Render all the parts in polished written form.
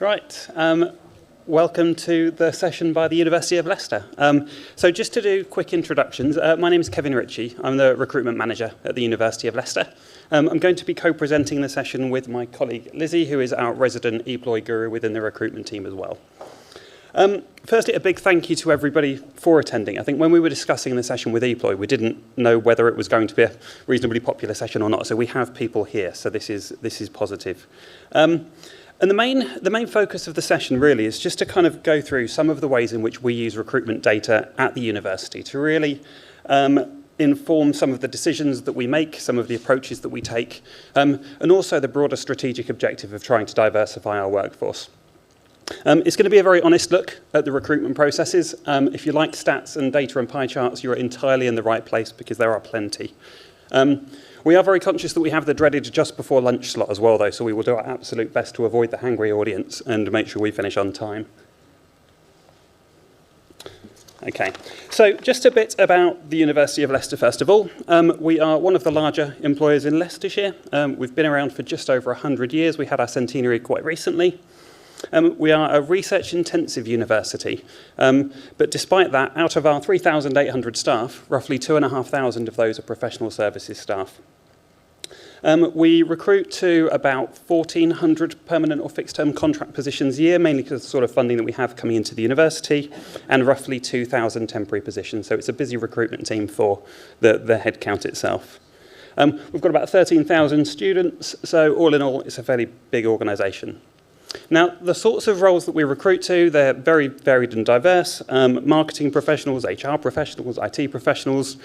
Right. Welcome to the session by the University of Leicester. So just to do quick introductions, my name is Kevin Ritchie. I'm the recruitment manager at the University of Leicester. I'm going to be co-presenting the session with my colleague Lizzy, who is our resident Eploy guru within the recruitment team as well. Firstly, a big thank you to everybody for attending. I think when we were discussing the session with Eploy, we didn't know whether it was going to be a reasonably popular session or not, so we have people here, so this is positive. And the main focus of the session really is just to kind of go through some of the ways in which we use recruitment data at the university to really inform some of the decisions that we make, some of the approaches that we take, and also the broader strategic objective of trying to diversify our workforce. It's going to be a very honest look at the recruitment processes. If you like stats and data and pie charts, you're entirely in the right place because there are plenty. We are very conscious that we have the dreaded just before lunch slot as well, though, so we will do our absolute best to avoid the hangry audience and make sure we finish on time. Okay, so just a bit about the University of Leicester first of all. We are one of the larger employers in Leicestershire. We've been around for just over 100 years. We had our centenary quite recently. We are a research-intensive university, but despite that, out of our 3,800 staff, roughly 2,500 of those are professional services staff. We recruit to about 1,400 permanent or fixed-term contract positions a year, mainly because of the sort of funding that we have coming into the university, and roughly 2,000 temporary positions. So it's a busy recruitment team for the headcount itself. We've got about 13,000 students, so all in all, it's a fairly big organisation. Now, the sorts of roles that we recruit to, they're very varied and diverse. Marketing professionals, HR professionals, IT professionals,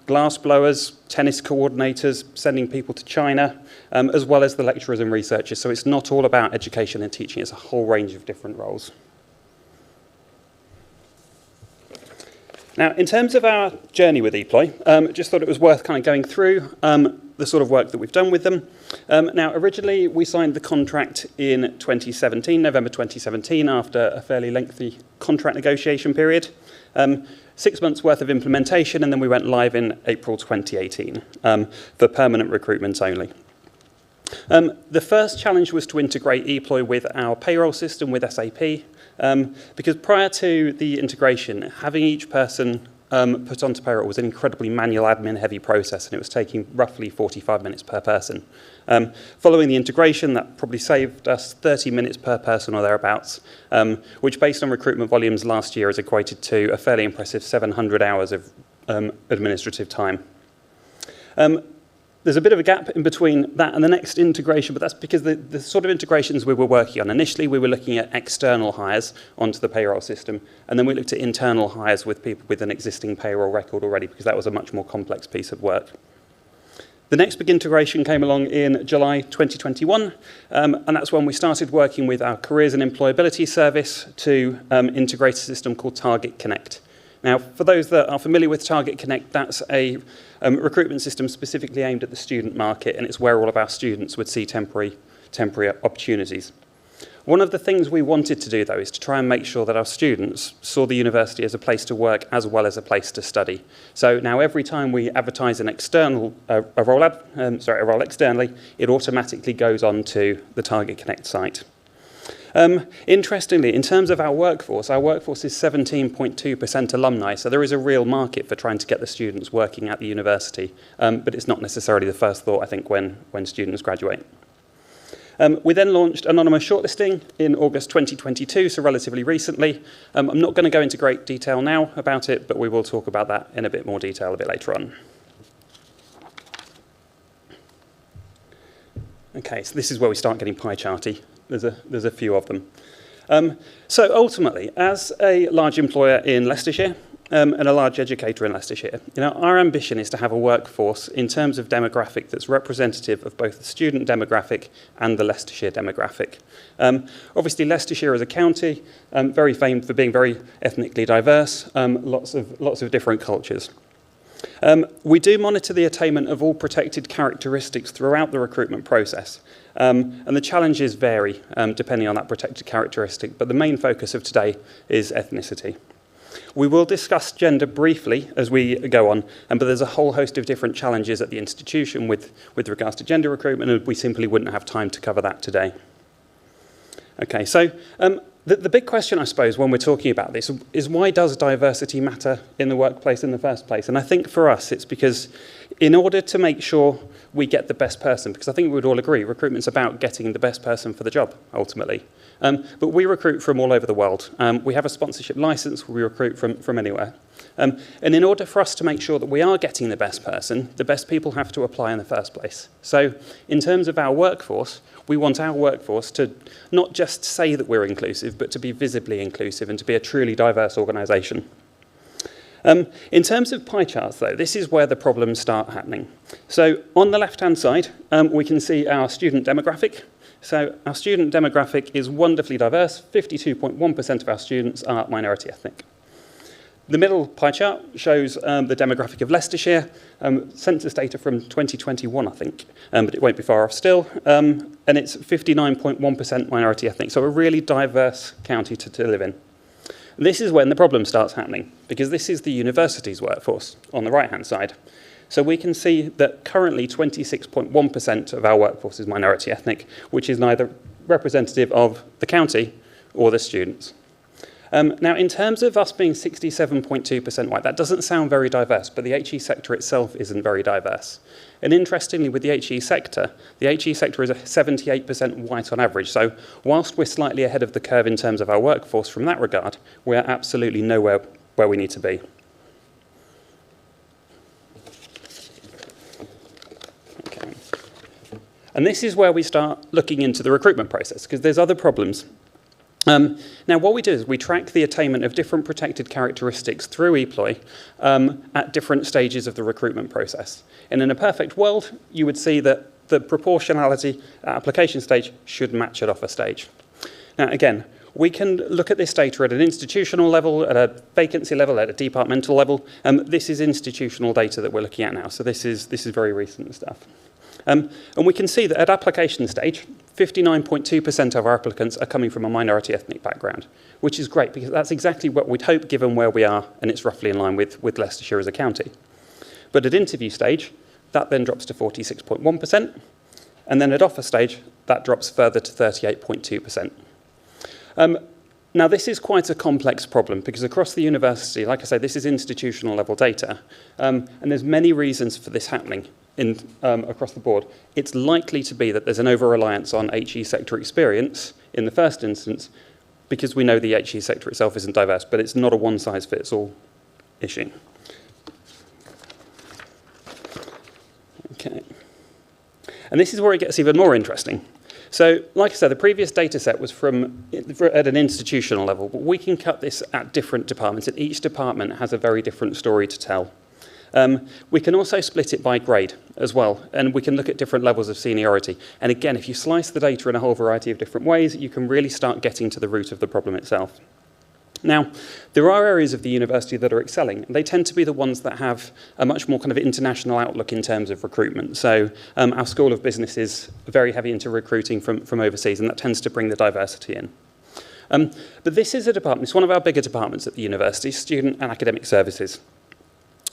glass blowers, tennis coordinators, sending people to China, as well as the lecturers and researchers. So it's not all about education and teaching, it's a whole range of different roles. Now, in terms of our journey with Eploy, just thought it was worth kind of going through the sort of work that we've done with them. Now, originally, we signed the contract in 2017, November 2017, after a fairly lengthy contract negotiation period. 6 months worth of implementation, and then we went live in April 2018 for permanent recruitment only. The first challenge was to integrate Eploy with our payroll system with SAP, because prior to the integration, having each person put onto payroll was an incredibly manual admin-heavy process, and it was taking roughly 45 minutes per person. Following the integration, that probably saved us 30 minutes per person or thereabouts, which based on recruitment volumes last year is equated to a fairly impressive 700 hours of administrative time. There's a bit of a gap in between that and the next integration, but that's because the sort of integrations we were working on. Initially, we were looking at external hires onto the payroll system, and then we looked at internal hires with people with an existing payroll record already, because that was a much more complex piece of work. The next big integration came along in July 2021, and that's when we started working with our careers and employability service to integrate a system called Target Connect. Now, for those that are familiar with Target Connect, that's a recruitment system specifically aimed at the student market, and it's where all of our students would see temporary opportunities. One of the things we wanted to do, though, is to try and make sure that our students saw the university as a place to work as well as a place to study. So now every time we advertise an external a role externally, it automatically goes on to the Target Connect site. Interestingly, in terms of our workforce is 17.2% alumni, so there is a real market for trying to get the students working at the university, but it's not necessarily the first thought, I think, when students graduate. We then launched anonymous shortlisting in August 2022, so relatively recently. I'm not going to go into great detail now about it, but we will talk about that in a bit more detail a bit later on. Okay, so this is where we start getting pie charty. There's a few of them. So ultimately, as a large employer in Leicestershire and a large educator in Leicestershire, our ambition is to have a workforce in terms of demographic that's representative of both the student demographic and the Leicestershire demographic. Obviously, Leicestershire as a county, very famed for being very ethnically diverse, lots of different cultures. We do monitor the attainment of all protected characteristics throughout the recruitment process, and the challenges vary depending on that protected characteristic, but the main focus of today is ethnicity. We will discuss gender briefly as we go on, but there's a whole host of different challenges at the institution with regards to gender recruitment, and we simply wouldn't have time to cover that today. Okay, so the big question, I suppose, when we're talking about this is why does diversity matter in the workplace in the first place? And I think for us, it's because in order to make sure we get the best person, because I think we would all agree, recruitment's about getting the best person for the job, ultimately. But we recruit from all over the world. We have a sponsorship license, we recruit from anywhere. And in order for us to make sure that we are getting the best person, the best people have to apply in the first place. So in terms of our workforce, we want our workforce to not just say that we're inclusive, but to be visibly inclusive and to be a truly diverse organisation. In terms of pie charts, though, this is where the problems start happening. So on the left-hand side, we can see our student demographic. So our student demographic is wonderfully diverse. 52.1% of our students are minority ethnic. The middle pie chart shows the demographic of Leicestershire, census data from 2021, I think, but it won't be far off still, and it's 59.1% minority ethnic, so a really diverse county to live in. This is when the problem starts happening, because this is the university's workforce on the right-hand side. So we can see that currently 26.1% of our workforce is minority ethnic, which is neither representative of the county or the students. Now, in terms of us being 67.2% white, that doesn't sound very diverse, but the HE sector itself isn't very diverse. And interestingly, with the HE sector is a 78% white on average. So whilst we're slightly ahead of the curve in terms of our workforce from that regard, we're absolutely nowhere where we need to be. Okay. And this is where we start looking into the recruitment process, because there's other problems. Now, what we do is we track the attainment of different protected characteristics through Eploy at different stages of the recruitment process. And in a perfect world, you would see that the proportionality at application stage should match at offer stage. Now, again, we can look at this data at an institutional level, at a vacancy level, at a departmental level. This is institutional data that we're looking at now, so this is very recent stuff. And we can see that at application stage, 59.2% of our applicants are coming from a minority ethnic background, which is great because that's exactly what we'd hope given where we are, and it's roughly in line with Leicestershire as a county. But at interview stage, that then drops to 46.1%, and then at offer stage, that drops further to 38.2%. Now, this is quite a complex problem because across the university, like I say, this is institutional level data, and there's many reasons for this happening across the board. It's likely to be that there's an over-reliance on HE sector experience in the first instance because we know the HE sector itself isn't diverse, but it's not a one-size-fits-all issue. Okay. And this is where it gets even more interesting. So, like I said, the previous data set was at an institutional level, but we can cut this at different departments, and each department has a very different story to tell. We can also split it by grade as well, and we can look at different levels of seniority. And again, if you slice the data in a whole variety of different ways, you can really start getting to the root of the problem itself. Now, there are areas of the university that are excelling. They tend to be the ones that have a much more kind of international outlook in terms of recruitment. So our School of Business is very heavy into recruiting from overseas, and that tends to bring the diversity in. But this is a department, it's one of our bigger departments at the university, Student and Academic Services.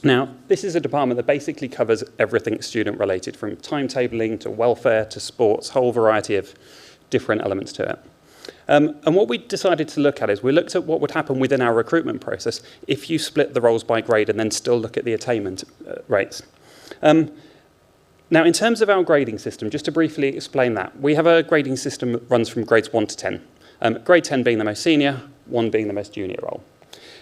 Now, this is a department that basically covers everything student-related, from timetabling to welfare to sports, whole variety of different elements to it. And what we decided to look at is we looked at what would happen within our recruitment process if you split the roles by grade and then still look at the attainment rates. Now, in terms of our grading system, just to briefly explain that, we have a grading system that runs from grades 1 to 10. Grade 10 being the most senior, 1 being the most junior role.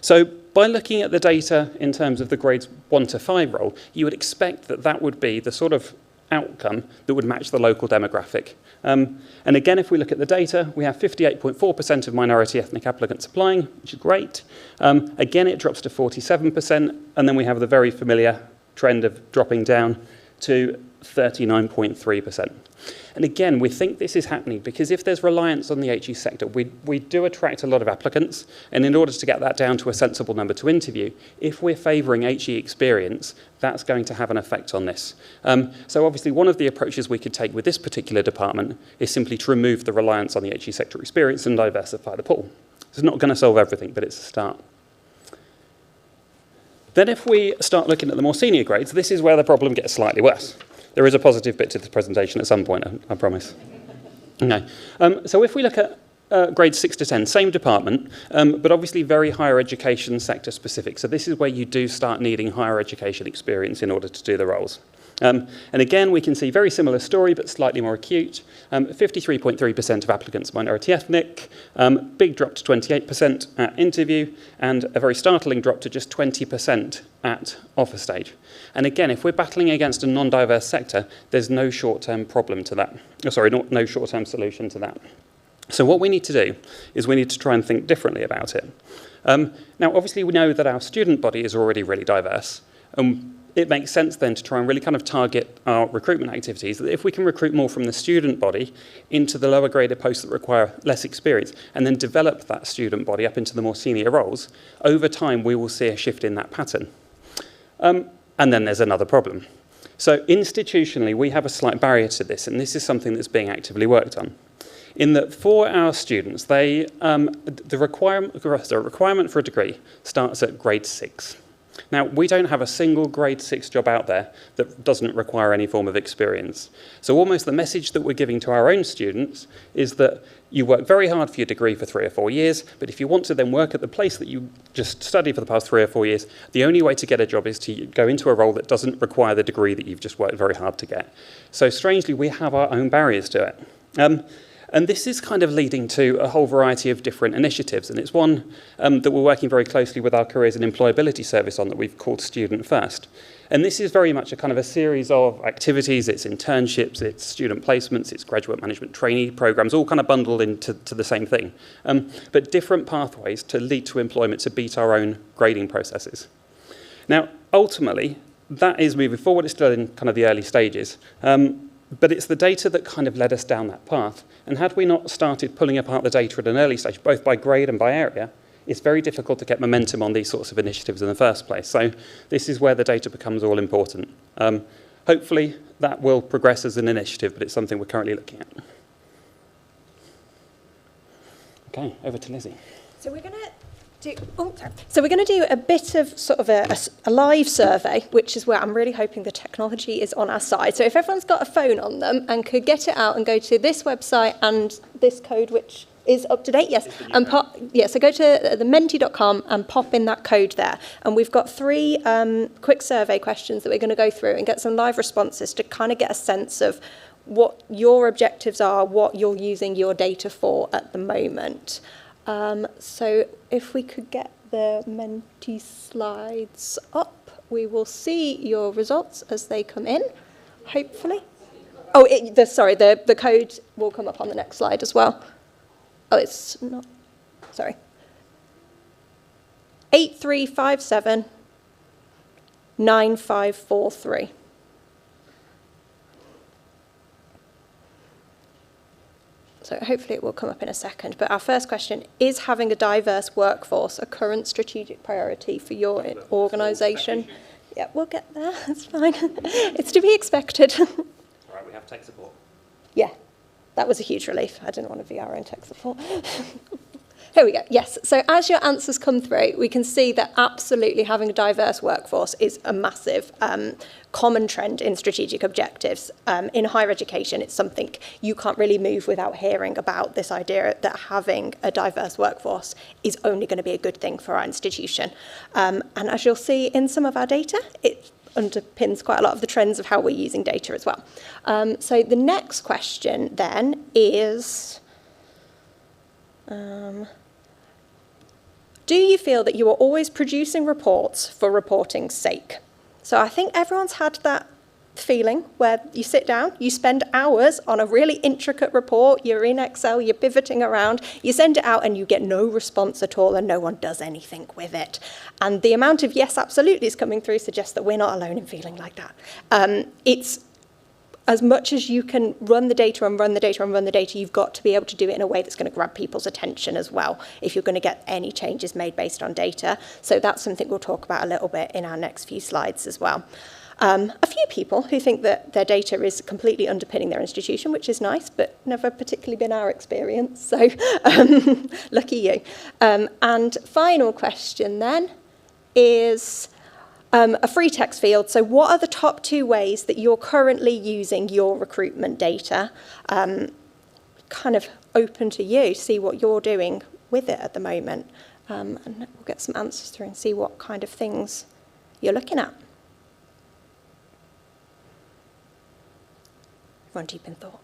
So by looking at the data in terms of the grades 1 to 5 role, you would expect that that would be the sort of outcome that would match the local demographic. And again, if we look at the data, we have 58.4% of minority ethnic applicants applying, which is great. Again, it drops to 47%, and then we have the very familiar trend of dropping down to 39.3%. And again, we think this is happening because if there's reliance on the HE sector, we do attract a lot of applicants, and in order to get that down to a sensible number to interview, if we're favouring HE experience, that's going to have an effect on this. So obviously one of the approaches we could take with this particular department is simply to remove the reliance on the HE sector experience and diversify the pool. It's not going to solve everything, but it's a start. Then if we start looking at the more senior grades, this is where the problem gets slightly worse. There is a positive bit to this presentation at some point, I promise. Okay. So if we look at grades 6 to 10, same department, but obviously very higher education sector specific. So this is where you do start needing higher education experience in order to do the roles. And again, we can see very similar story, but slightly more acute. 53.3% of applicants minority ethnic, big drop to 28% at interview, and a very startling drop to just 20% at offer stage. And again, if we're battling against a non-diverse sector, there's no short-term problem to that. Oh, sorry, no short-term solution to that. So what we need to do is we need to try and think differently about it. Now, obviously, we know that our student body is already really diverse. It makes sense then to try and really kind of target our recruitment activities. That if we can recruit more from the student body into the lower graded posts that require less experience, and then develop that student body up into the more senior roles, over time we will see a shift in that pattern. And then there's another problem. So institutionally, we have a slight barrier to this, and this is something that's being actively worked on. In that for our students, the requirement for a degree starts at grade 6. Now, we don't have a single grade 6 job out there that doesn't require any form of experience. So almost the message that we're giving to our own students is that you work very hard for your degree for 3 or 4 years, but if you want to then work at the place that you just studied for the past 3 or 4 years, the only way to get a job is to go into a role that doesn't require the degree that you've just worked very hard to get. So strangely, we have our own barriers to it. And this is kind of leading to a whole variety of different initiatives, and it's one that we're working very closely with our Careers and Employability Service on that we've called Student First. And this is very much a kind of a series of activities. It's internships, it's student placements, it's graduate management trainee programs, all kind of bundled into the same thing. But different pathways to lead to employment to beat our own grading processes. Now, ultimately, that is moving forward. It's still in kind of the early stages. But it's the data that kind of led us down that path. And had we not started pulling apart the data at an early stage, both by grade and by area, it's very difficult to get momentum on these sorts of initiatives in the first place. So this is where the data becomes all important. Hopefully that will progress as an initiative, but it's something we're currently looking at. Okay, over to Lizzy. So we're going to do a bit of sort of a live survey, which is where I'm really hoping the technology is on our side. So if everyone's got a phone on them and could get it out and go to this website and this code, which is up to date, yes, and so go to thementi.com and pop in that code there. And we've got 3 quick survey questions that we're going to go through and get some live responses to kind of get a sense of what your objectives are, what you're using your data for at the moment. So if we could get the Menti slides up, we will see your results as they come in, hopefully. Oh, the code will come up on the next slide as well. Oh, it's not, sorry. 8357 9543. So hopefully it will come up in a second. But our first question, is having a diverse workforce a current strategic priority for your organisation? Yeah, we'll get there. That's fine. It's to be expected. All right, we have tech support. Yeah, that was a huge relief. I didn't want to be our own tech support. Here we go. Yes. So as your answers come through, we can see that absolutely having a diverse workforce is a massive common trend in strategic objectives. In higher education, it's something you can't really move without hearing about this idea that having a diverse workforce is only going to be a good thing for our institution. And as you'll see in some of our data, it underpins quite a lot of the trends of how we're using data as well. So the next question then is, do you feel that you are always producing reports for reporting's sake? So I think everyone's had that feeling where you sit down, you spend hours on a really intricate report, you're in Excel, you're pivoting around, you send it out and you get no response at all and no one does anything with it. And the amount of yes, absolutely is coming through suggests that we're not alone in feeling like that. It's as much as you can run the data and run the data and run the data, you've got to be able to do it in a way that's going to grab people's attention as well, if you're going to get any changes made based on data. So that's something we'll talk about a little bit in our next few slides as well. A few people who think that their data is completely underpinning their institution, which is nice, but never particularly been our experience. So lucky you. And final question then is a free text field. So what are the top 2 ways that you're currently using your recruitment data? Kind of open to you, see what you're doing with it at the moment. And we'll get some answers through and see what kind of things you're looking at. Everyone deep in thought.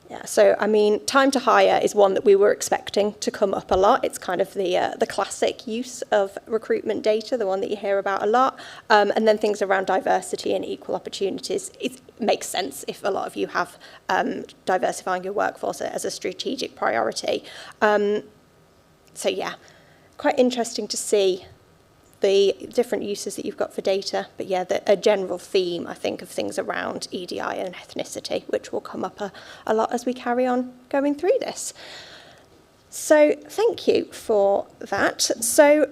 Yeah, so I mean, time to hire is one that we were expecting to come up a lot. It's kind of the classic use of recruitment data, the one that you hear about a lot. And then things around diversity and equal opportunities. It makes sense if a lot of you have diversifying your workforce as a strategic priority. So yeah, quite interesting to see the different uses that you've got for data, but yeah, a general theme, I think, of things around EDI and ethnicity, which will come up a lot as we carry on going through this. So thank you for that. So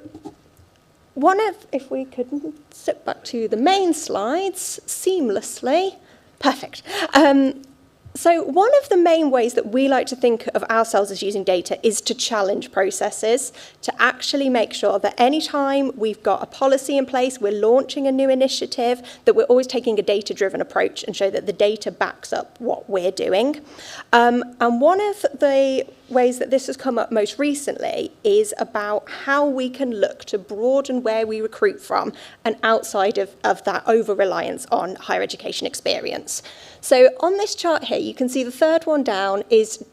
if we could sit back to the main slides seamlessly, perfect. So one of the main ways that we like to think of ourselves as using data is to challenge processes, to actually make sure that anytime we've got a policy in place, we're launching a new initiative, that we're always taking a data-driven approach and show that the data backs up what we're doing. And one of the ways that this has come up most recently is about how we can look to broaden where we recruit from and outside of that over-reliance on higher education experience. So on this chart here, you can see the third one down is,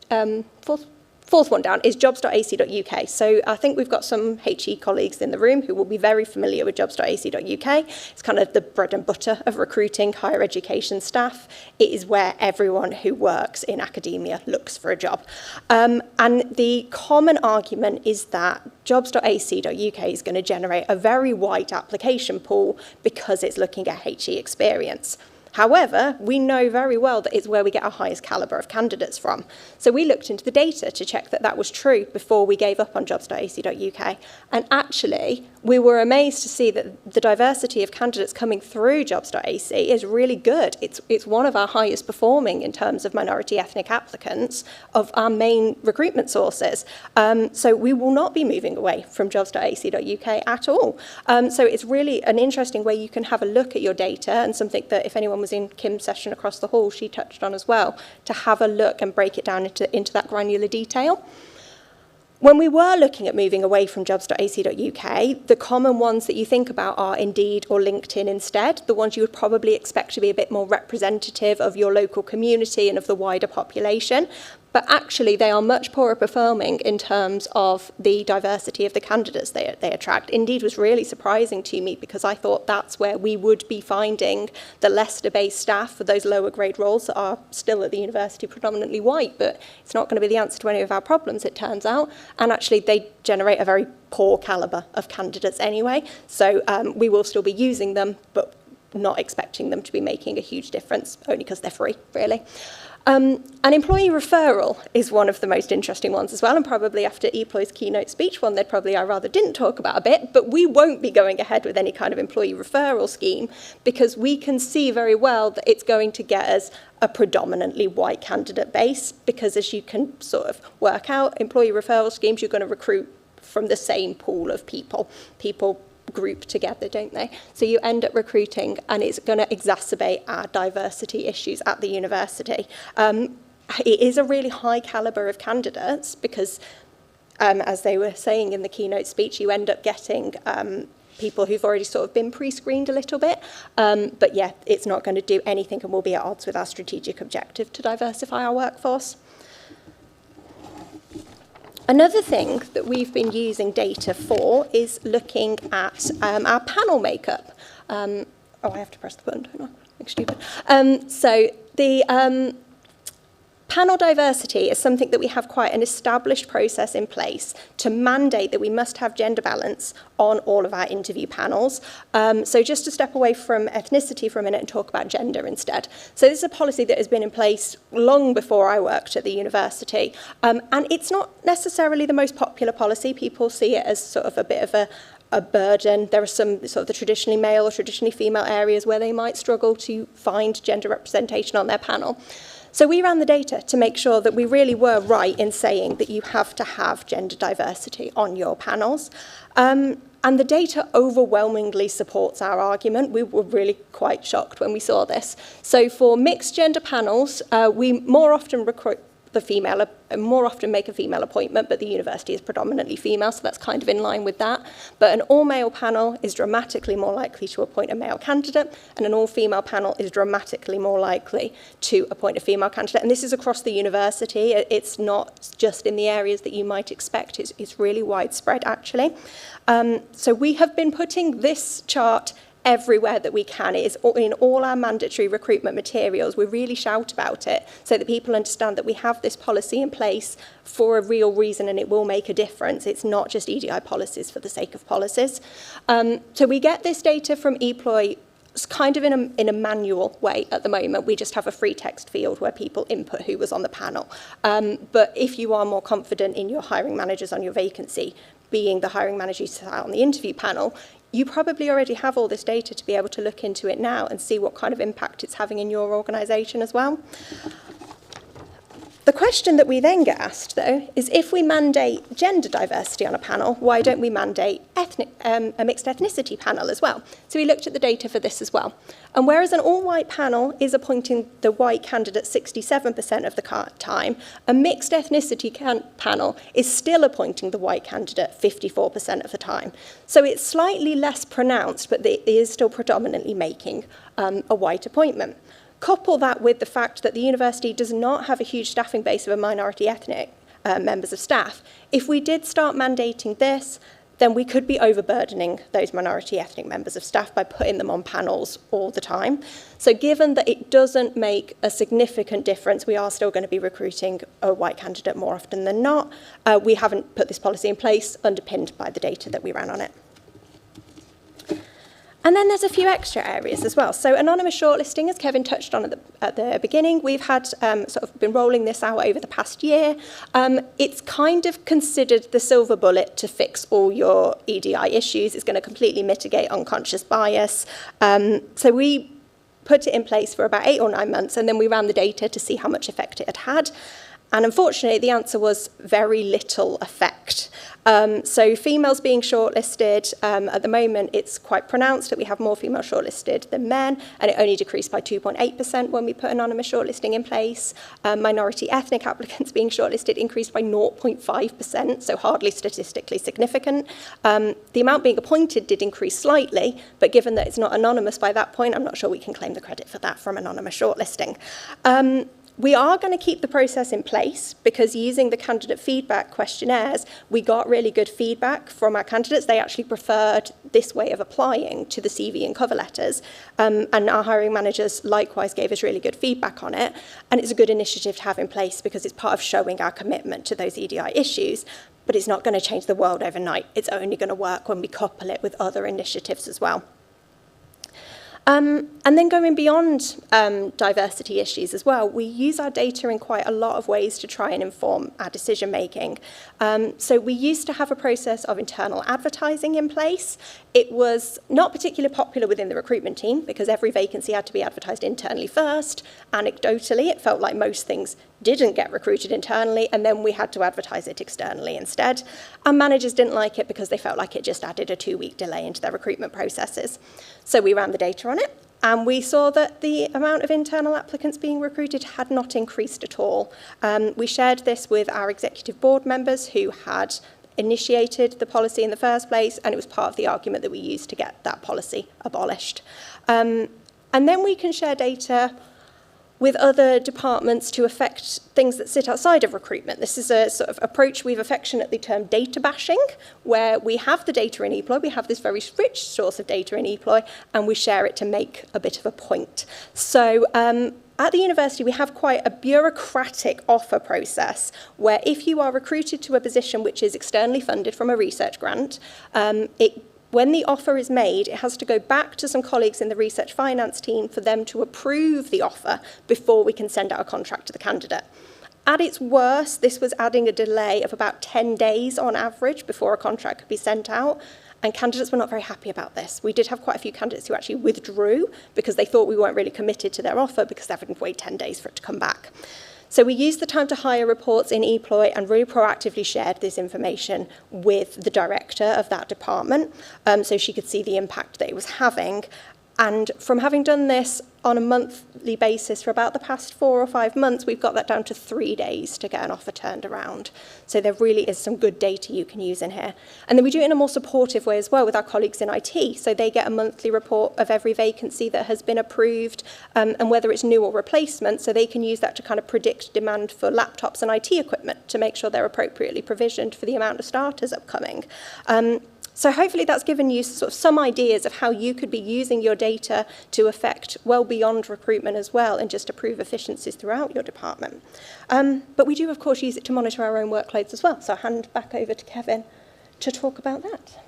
fourth one down is jobs.ac.uk. So I think we've got some HE colleagues in the room who will be very familiar with jobs.ac.uk. It's kind of the bread and butter of recruiting higher education staff. It is where everyone who works in academia looks for a job. And the common argument is that jobs.ac.uk is going to generate a very wide application pool because it's looking at HE experience. However, we know very well that it's where we get our highest calibre of candidates from. So we looked into the data to check that that was true before we gave up on jobs.ac.uk. And actually, we were amazed to see that the diversity of candidates coming through jobs.ac is really good. It's one of our highest performing in terms of minority ethnic applicants of our main recruitment sources. So we will not be moving away from jobs.ac.uk at all. So it's really an interesting way you can have a look at your data, and something that if anyone was in Kim's session across the hall, she touched on as well, to have a look and break it down into that granular detail. When we were looking at moving away from jobs.ac.uk, the common ones that you think about are Indeed or LinkedIn instead, the ones you would probably expect to be a bit more representative of your local community and of the wider population. But actually, they are much poorer performing in terms of the diversity of the candidates they attract. Indeed was really surprising to me because I thought that's where we would be finding the Leicester-based staff for those lower grade roles that are still at the university predominantly white, but it's not going to be the answer to any of our problems, it turns out. And actually, they generate a very poor calibre of candidates anyway. So we will still be using them, but not expecting them to be making a huge difference, only because they're free, really. And employee referral is one of the most interesting ones as well, and probably after Eploy's keynote speech, one that probably I rather didn't talk about a bit, but we won't be going ahead with any kind of employee referral scheme because we can see very well that it's going to get us a predominantly white candidate base, because as you can sort of work out, employee referral schemes, you're going to recruit from the same pool of people group together, don't they? So you end up recruiting, and it's going to exacerbate our diversity issues at the university. It is a really high calibre of candidates because, as they were saying in the keynote speech, you end up getting people who've already sort of been pre-screened a little bit. But yeah, it's not going to do anything and will be at odds with our strategic objective to diversify our workforce. Another thing that we've been using data for is looking at our panel makeup. I have to press the button, don't I? I'm stupid. So the panel diversity is something that we have quite an established process in place to mandate that we must have gender balance on all of our interview panels. So just to step away from ethnicity for a minute and talk about gender instead. So this is a policy that has been in place long before I worked at the university. And it's not necessarily the most popular policy. People see it as sort of a bit of a burden. There are some sort of the traditionally male or traditionally female areas where they might struggle to find gender representation on their panel. So we ran the data to make sure that we really were right in saying that you have to have gender diversity on your panels. And the data overwhelmingly supports our argument. We were really quite shocked when we saw this. So for mixed gender panels, we more often recruit the female, more often make a female appointment, but the university is predominantly female, so that's kind of in line with that. But an all-male panel is dramatically more likely to appoint a male candidate, and an all-female panel is dramatically more likely to appoint a female candidate. And this is across the university. It's not just in the areas that you might expect. It's really widespread, actually. So we have been putting this chart everywhere that we can. It is in all our mandatory recruitment materials. We really shout about it so that people understand that we have this policy in place for a real reason and it will make a difference. It's not just EDI policies for the sake of policies. So we get this data from Eploy kind of in a manual way at the moment. We just have a free text field where people input who was on the panel. But if you are more confident in your hiring managers on your vacancy, being the hiring manager you sat on the interview panel, you probably already have all this data to be able to look into it now and see what kind of impact it's having in your organisation as well. The question that we then get asked, though, is if we mandate gender diversity on a panel, why don't we mandate a mixed ethnicity panel as well? So we looked at the data for this as well. And whereas an all-white panel is appointing the white candidate 67% of the time, a mixed ethnicity panel is still appointing the white candidate 54% of the time. So it's slightly less pronounced, but it is still predominantly making a white appointment. Couple that with the fact that the university does not have a huge staffing base of a minority ethnic members of staff. If we did start mandating this, then we could be overburdening those minority ethnic members of staff by putting them on panels all the time. So given that it doesn't make a significant difference, we are still going to be recruiting a white candidate more often than not. We haven't put this policy in place, underpinned by the data that we ran on it. And then there's a few extra areas as well. So anonymous shortlisting, as Kevin touched on at the beginning, we've had sort of been rolling this out over the past year. It's kind of considered the silver bullet to fix all your EDI issues. It's going to completely mitigate unconscious bias. So we put it in place for about 8 or 9 months, and then we ran the data to see how much effect it had had. And unfortunately, the answer was very little effect. So females being shortlisted, at the moment, it's quite pronounced that we have more females shortlisted than men, and it only decreased by 2.8% when we put anonymous shortlisting in place. Minority ethnic applicants being shortlisted increased by 0.5%, so hardly statistically significant. The amount being appointed did increase slightly, but given that it's not anonymous by that point, I'm not sure we can claim the credit for that from anonymous shortlisting. We are going to keep the process in place because using the candidate feedback questionnaires, we got really good feedback from our candidates. They actually preferred this way of applying to the CV and cover letters. And our hiring managers likewise gave us really good feedback on it. And it's a good initiative to have in place because it's part of showing our commitment to those EDI issues. But it's not going to change the world overnight. It's only going to work when we couple it with other initiatives as well. And then going beyond diversity issues as well, we use our data in quite a lot of ways to try and inform our decision making. So we used to have a process of internal advertising in place. It was not particularly popular within the recruitment team because every vacancy had to be advertised internally first. Anecdotally, it felt like most things didn't get recruited internally, and then we had to advertise it externally instead. And managers didn't like it because they felt like it just added a 2-week delay into their recruitment processes. So we ran the data on it, and we saw that the amount of internal applicants being recruited had not increased at all. We shared this with our executive board members who had initiated the policy in the first place, and it was part of the argument that we used to get that policy abolished. And then we can share data with other departments to affect things that sit outside of recruitment. This is a sort of approach we've affectionately termed data bashing, where we have the data in Eploy, we have this very rich source of data in Eploy, and we share it to make a bit of a point. So at the university, we have quite a bureaucratic offer process where if you are recruited to a position which is externally funded from a research grant, when the offer is made, it has to go back to some colleagues in the research finance team for them to approve the offer before we can send out a contract to the candidate. At its worst, this was adding a delay of about 10 days on average before a contract could be sent out, and candidates were not very happy about this. We did have quite a few candidates who actually withdrew because they thought we weren't really committed to their offer because they had to wait 10 days for it to come back. So we used the time to hire reports in Eploy and really proactively shared this information with the director of that department, so she could see the impact that it was having. And from having done this on a monthly basis for about the past 4 or 5 months, we've got that down to 3 days to get an offer turned around. So there really is some good data you can use in here. And then we do it in a more supportive way as well with our colleagues in IT. So they get a monthly report of every vacancy that has been approved, and whether it's new or replacement, so they can use that to kind of predict demand for laptops and IT equipment to make sure they're appropriately provisioned for the amount of starters upcoming. So hopefully that's given you sort of some ideas of how you could be using your data to affect well beyond recruitment as well and just improve efficiencies throughout your department. But we do, of course, use it to monitor our own workloads as well. So I'll hand back over to Kevin to talk about that.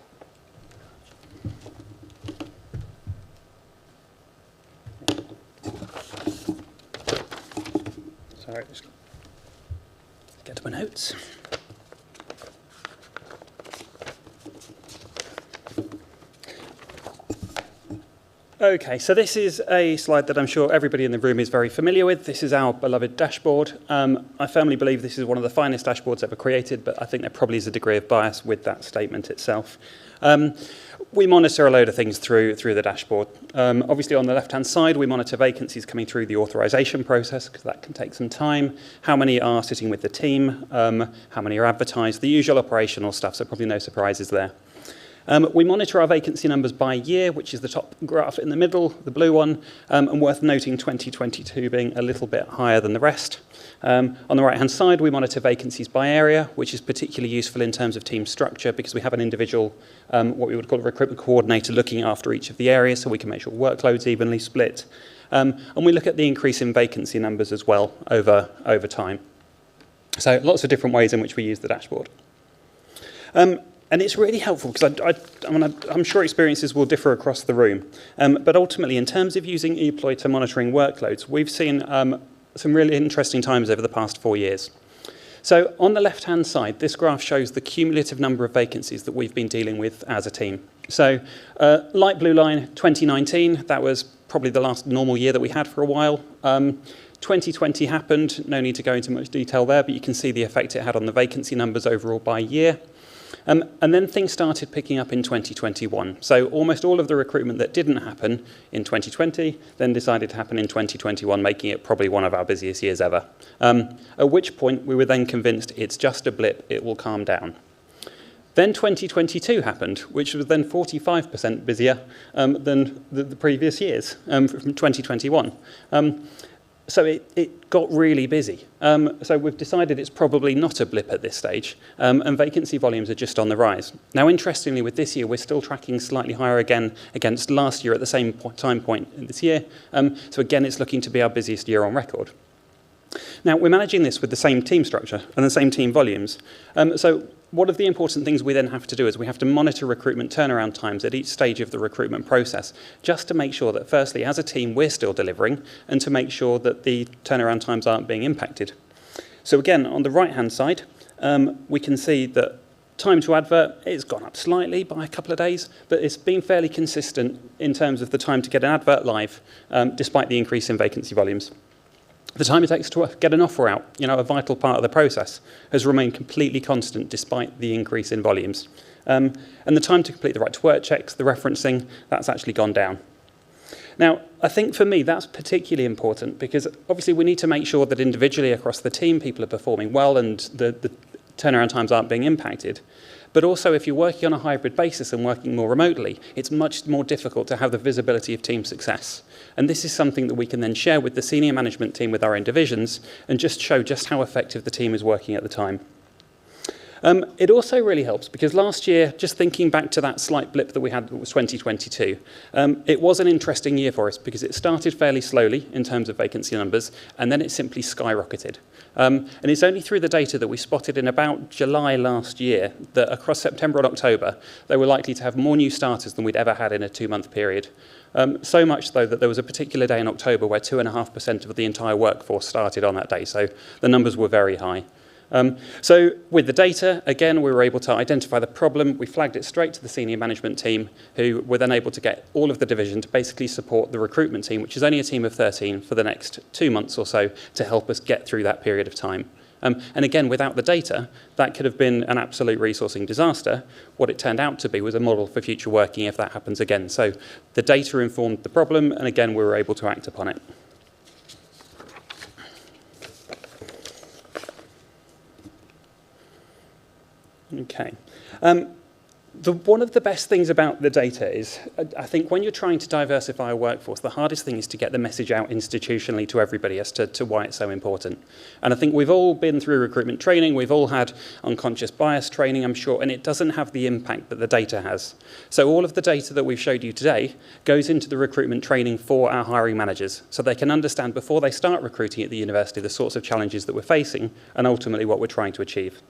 Sorry, just get to my notes. Okay, so this is a slide that I'm sure everybody in the room is very familiar with. This is our beloved dashboard. I firmly believe this is one of the finest dashboards ever created, but I think there probably is a degree of bias with that statement itself. We monitor a load of things through the dashboard. Obviously, on the left-hand side, we monitor vacancies coming through the authorisation process, because that can take some time. How many are sitting with the team? How many are advertised? The usual operational stuff, so probably no surprises there. We monitor our vacancy numbers by year, which is the top graph in the middle, the blue one, and worth noting 2022 being a little bit higher than the rest. On the right-hand side, we monitor vacancies by area, which is particularly useful in terms of team structure because we have an individual, what we would call a recruitment coordinator, looking after each of the areas so we can make sure workload's evenly split. And we look at the increase in vacancy numbers as well over time. So lots of different ways in which we use the dashboard. And it's really helpful because I'm sure experiences will differ across the room. But ultimately, in terms of using Eploy to monitoring workloads, we've seen some really interesting times over the past 4 years. So on the left-hand side, this graph shows the cumulative number of vacancies that we've been dealing with as a team. So light blue line, 2019, that was probably the last normal year that we had for a while. 2020 happened, no need to go into much detail there, but you can see the effect it had on the vacancy numbers overall by year. And then things started picking up in 2021. So almost all of the recruitment that didn't happen in 2020 then decided to happen in 2021, making it probably one of our busiest years ever. At which point we were then convinced it's just a blip, it will calm down. Then 2022 happened, which was then 45% busier than the previous years from 2021. So it got really busy. So we've decided it's probably not a blip at this stage, and vacancy volumes are just on the rise. Now, interestingly, with this year, we're still tracking slightly higher again against last year at the same time point in this year. So again, it's looking to be our busiest year on record. Now, we're managing this with the same team structure and the same team volumes. So one of the important things we then have to do is we have to monitor recruitment turnaround times at each stage of the recruitment process, just to make sure that, firstly, as a team, we're still delivering, and to make sure that the turnaround times aren't being impacted. So again, on the right-hand side, we can see that time to advert, it's gone up slightly by a couple of days, but it's been fairly consistent in terms of the time to get an advert live, despite the increase in vacancy volumes. The time it takes to get an offer out, a vital part of the process, has remained completely constant despite the increase in volumes. And the time to complete the right to work checks, the referencing, that's actually gone down. Now, I think for me that's particularly important because obviously we need to make sure that individually across the team people are performing well and the turnaround times aren't being impacted. But also, if you're working on a hybrid basis and working more remotely, it's much more difficult to have the visibility of team success. And this is something that we can then share with the senior management team with our own divisions and just show just how effective the team is working at the time. It also really helps because last year, just thinking back to that slight blip that we had, that was 2022, it was an interesting year for us because it started fairly slowly in terms of vacancy numbers, and then it simply skyrocketed. And it's only through the data that we spotted in about July last year that across September and October, they were likely to have more new starters than we'd ever had in a 2-month period. So much, though, that there was a particular day in October where 2.5% of the entire workforce started on that day, so the numbers were very high. So with the data, again, we were able to identify the problem. We flagged it straight to the senior management team, who were then able to get all of the division to basically support the recruitment team, which is only a team of 13 for the next 2 months or so, to help us get through that period of time. And again, without the data, that could have been an absolute resourcing disaster. What it turned out to be was a model for future working if that happens again. So the data informed the problem, and again, we were able to act upon it. Okay. One of the best things about the data is, I think when you're trying to diversify a workforce, the hardest thing is to get the message out institutionally to everybody as to why it's so important. And I think we've all been through recruitment training, we've all had unconscious bias training, I'm sure, and it doesn't have the impact that the data has. So all of the data that we've showed you today goes into the recruitment training for our hiring managers, so they can understand before they start recruiting at the university the sorts of challenges that we're facing and ultimately what we're trying to achieve.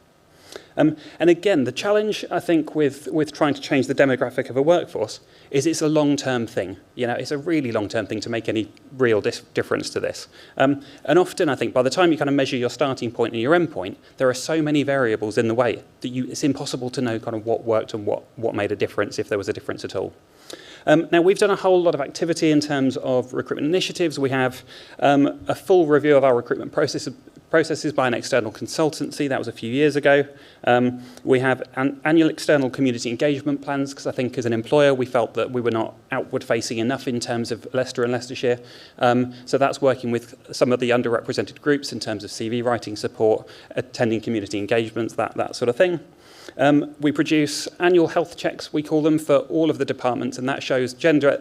And again, the challenge, I think, with trying to change the demographic of a workforce is it's a long-term thing. You know, it's a really long-term thing to make any real difference to this. And often, I think, by the time you kind of measure your starting point and your end point, there are so many variables in the way that it's impossible to know kind of what worked and what made a difference, if there was a difference at all. Now, we've done a whole lot of activity in terms of recruitment initiatives. We have a full review of our recruitment processes by an external consultancy. That was a few years ago. We have annual external community engagement plans, because I think as an employer we felt that we were not outward-facing enough in terms of Leicester and Leicestershire. So that's working with some of the underrepresented groups in terms of CV writing support, attending community engagements, that sort of thing. We produce annual health checks, we call them, for all of the departments, and that shows gender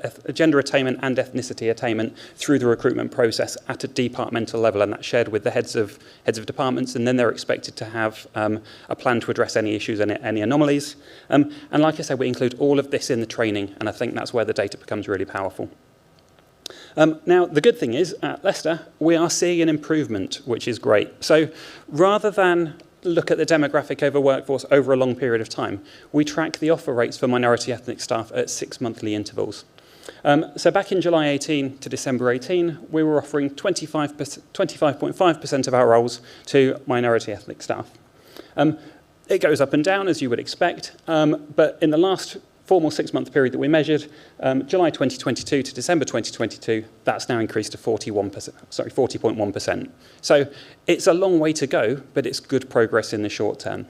attainment and ethnicity attainment through the recruitment process at a departmental level, and that's shared with the heads of departments, and then they're expected to have a plan to address any issues and any anomalies. And like I said, we include all of this in the training, and I think that's where the data becomes really powerful. Now, the good thing is, at Leicester, we are seeing an improvement, which is great. So rather than look at the demographic over workforce over a long period of time, we track the offer rates for minority ethnic staff at 6 monthly intervals. So back in July 18 to December 18, we were offering 25.5% of our roles to minority ethnic staff. It goes up and down, as you would expect, but in the last formal 6-month period that we measured, July 2022 to December 2022, that's now increased to 40.1%. So it's a long way to go, but it's good progress in the short term.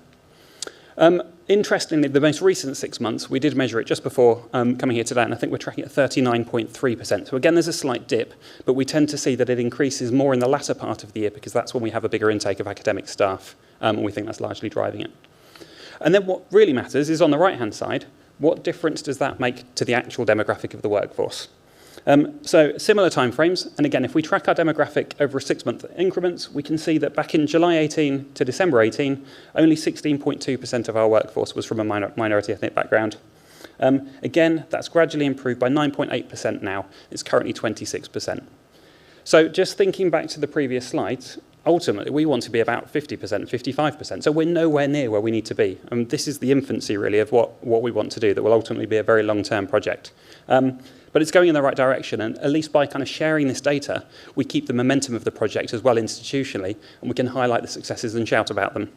Interestingly, the most recent 6 months, we did measure it just before coming here today, and I think we're tracking at 39.3%. So again, there's a slight dip, but we tend to see that it increases more in the latter part of the year, because that's when we have a bigger intake of academic staff, and we think that's largely driving it. And then what really matters is on the right-hand side, what difference does that make to the actual demographic of the workforce? So similar timeframes, and again, if we track our demographic over 6-month increments, we can see that back in July 18 to December 18, only 16.2% of our workforce was from a minority ethnic background. Again, that's gradually improved by 9.8% now. It's currently 26%. So just thinking back to the previous slides, ultimately, we want to be about 50%, 55%. So we're nowhere near where we need to be. And this is the infancy, really, of what we want to do that will ultimately be a very long-term project. But it's going in the right direction. And at least by kind of sharing this data, we keep the momentum of the project as well institutionally, and we can highlight the successes and shout about them.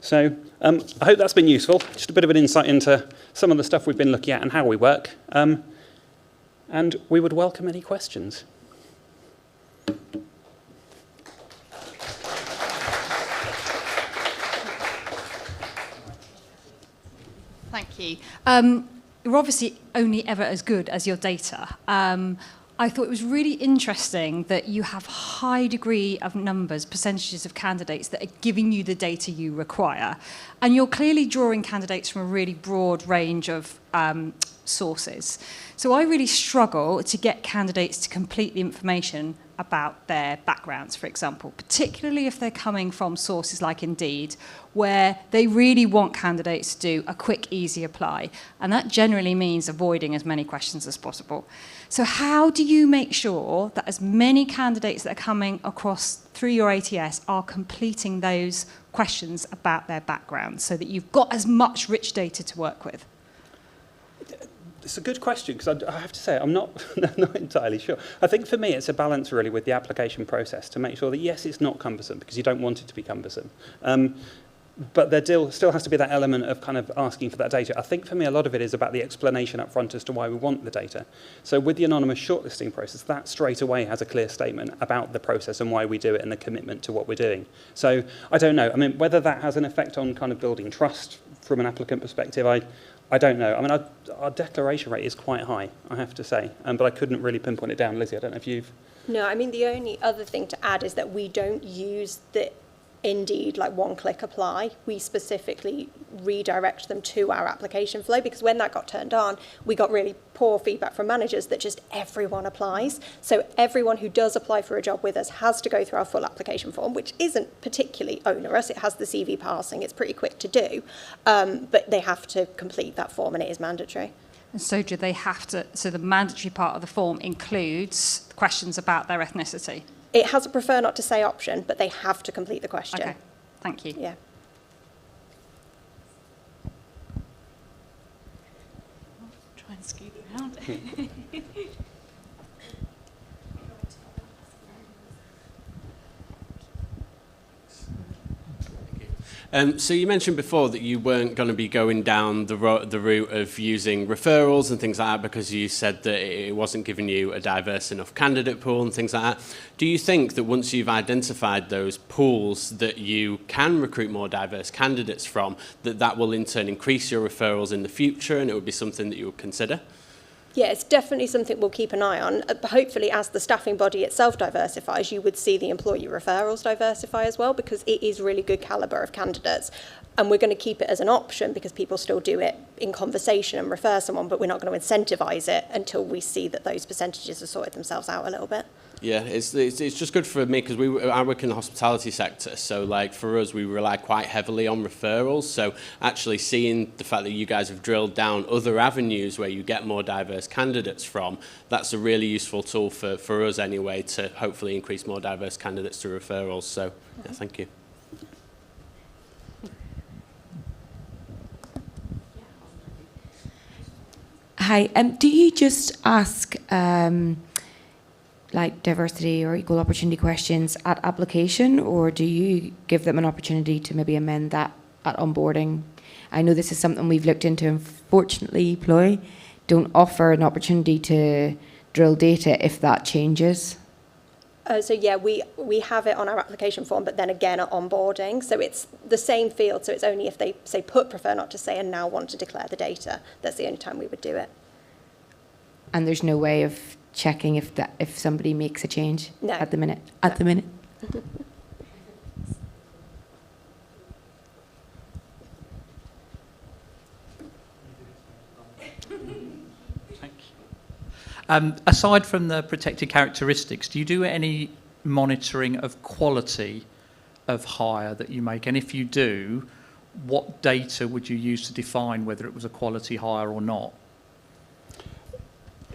So I hope that's been useful. Just a bit of an insight into some of the stuff we've been looking at and how we work. And we would welcome any questions. Thank you. You're obviously only ever as good as your data. I thought it was really interesting that you have high degree of numbers, percentages of candidates that are giving you the data you require. And you're clearly drawing candidates from a really broad range of sources. So I really struggle to get candidates to complete the information about their backgrounds, for example, particularly if they're coming from sources like Indeed, where they really want candidates to do a quick, easy apply. And that generally means avoiding as many questions as possible. So how do you make sure that as many candidates that are coming across through your ATS are completing those questions about their background so that you've got as much rich data to work with? It's a good question, because I have to say, I'm not, not entirely sure. I think for me, it's a balance really with the application process to make sure that, yes, it's not cumbersome, because you don't want it to be cumbersome. But there still has to be that element of kind of asking for that data. I think for me, a lot of it is about the explanation up front as to why we want the data. So with the anonymous shortlisting process, that straight away has a clear statement about the process and why we do it and the commitment to what we're doing. So I don't know. I mean, whether that has an effect on kind of building trust from an applicant perspective, I don't know. I mean, our declaration rate is quite high, I have to say, but I couldn't really pinpoint it down. Lizzy, I don't know if you've... No, I mean, the only other thing to add is that we don't use the Indeed, like one-click apply. We specifically redirect them to our application flow, because when that got turned on, we got really poor feedback from managers that just everyone applies. So everyone who does apply for a job with us has to go through our full application form, which isn't particularly onerous. It has the CV parsing. It's pretty quick to do, but they have to complete that form, and it is mandatory. And so do they have to, so the mandatory part of the form includes questions about their ethnicity? It has a prefer not to say option, but they have to complete the question. Okay, thank you. Yeah. Try and scoot around. So you mentioned before that you weren't going to be going down the route of using referrals and things like that, because you said that it wasn't giving you a diverse enough candidate pool and things like that. Do you think that once you've identified those pools that you can recruit more diverse candidates from, that will in turn increase your referrals in the future, and it would be something that you would consider? Yeah, it's definitely something we'll keep an eye on. Hopefully, as the staffing body itself diversifies, you would see the employee referrals diversify as well, because it is really good calibre of candidates. And we're going to keep it as an option because people still do it in conversation and refer someone, but we're not going to incentivise it until we see that those percentages have sorted themselves out a little bit. Yeah, it's just good for me because I work in the hospitality sector, so like for us we rely quite heavily on referrals. So actually seeing the fact that you guys have drilled down other avenues where you get more diverse candidates from, that's a really useful tool for us anyway to hopefully increase more diverse candidates to referrals. So yeah, thank you. Hi, do you just ask like diversity or equal opportunity questions at application, or do you give them an opportunity to maybe amend that at onboarding? I know this is something we've looked into. Unfortunately, Eploy don't offer an opportunity to drill data if that changes. So yeah, we have it on our application form, but then again at onboarding. So it's the same field, so it's only if they say prefer not to say and now want to declare the data, that's the only time we would do it. And there's no way of checking if somebody makes a change No. at the minute? No. At the minute? Aside from the protected characteristics, do you do any monitoring of quality of hire that you make? And if you do, what data would you use to define whether it was a quality hire or not?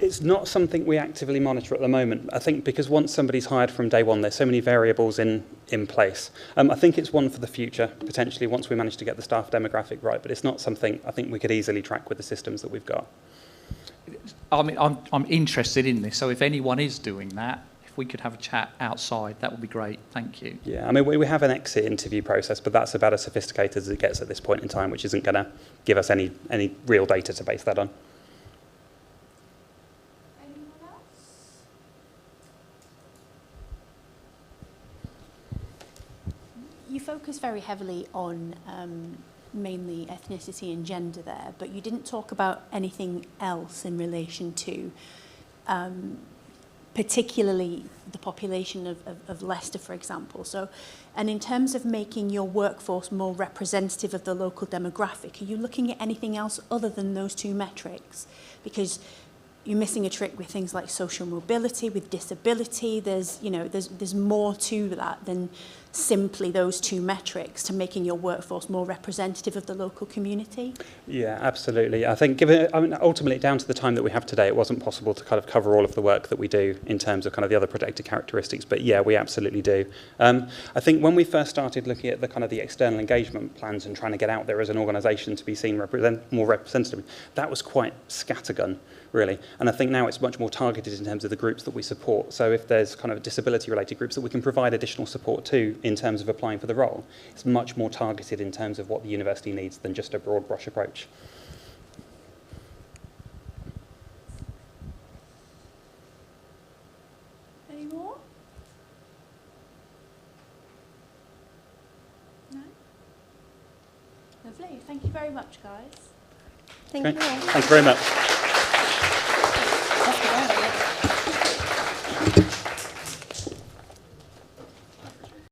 It's not something we actively monitor at the moment. I think because once somebody's hired from day one, there's so many variables in place. I think it's one for the future, potentially, once we manage to get the staff demographic right, but it's not something I think we could easily track with the systems that we've got. I mean, I'm interested in this, so if anyone is doing that, if we could have a chat outside, that would be great. Thank you. Yeah, I mean, we have an exit interview process, but that's about as sophisticated as it gets at this point in time, which isn't going to give us any real data to base that on. Anyone else? You focus very heavily on mainly ethnicity and gender there, but you didn't talk about anything else in relation to particularly the population of Leicester, for example. So, and in terms of making your workforce more representative of the local demographic, are you looking at anything else other than those two metrics? Because you're missing a trick with things like social mobility, with disability. There's more to that than simply those two metrics to making your workforce more representative of the local community. Yeah, absolutely. I think ultimately down to the time that we have today, it wasn't possible to kind of cover all of the work that we do in terms of kind of the other protected characteristics, but yeah, we absolutely do. I think when we first started looking at the kind of the external engagement plans and trying to get out there as an organisation to be seen more representative, that was quite scattergun, really. And I think now it's much more targeted in terms of the groups that we support. So if there's kind of disability-related groups that we can provide additional support to in terms of applying for the role, it's much more targeted in terms of what the university needs than just a broad brush approach. Any more? No? Lovely. Thank you very much, guys. Thank Okay. you all. Thank you very much. That's good.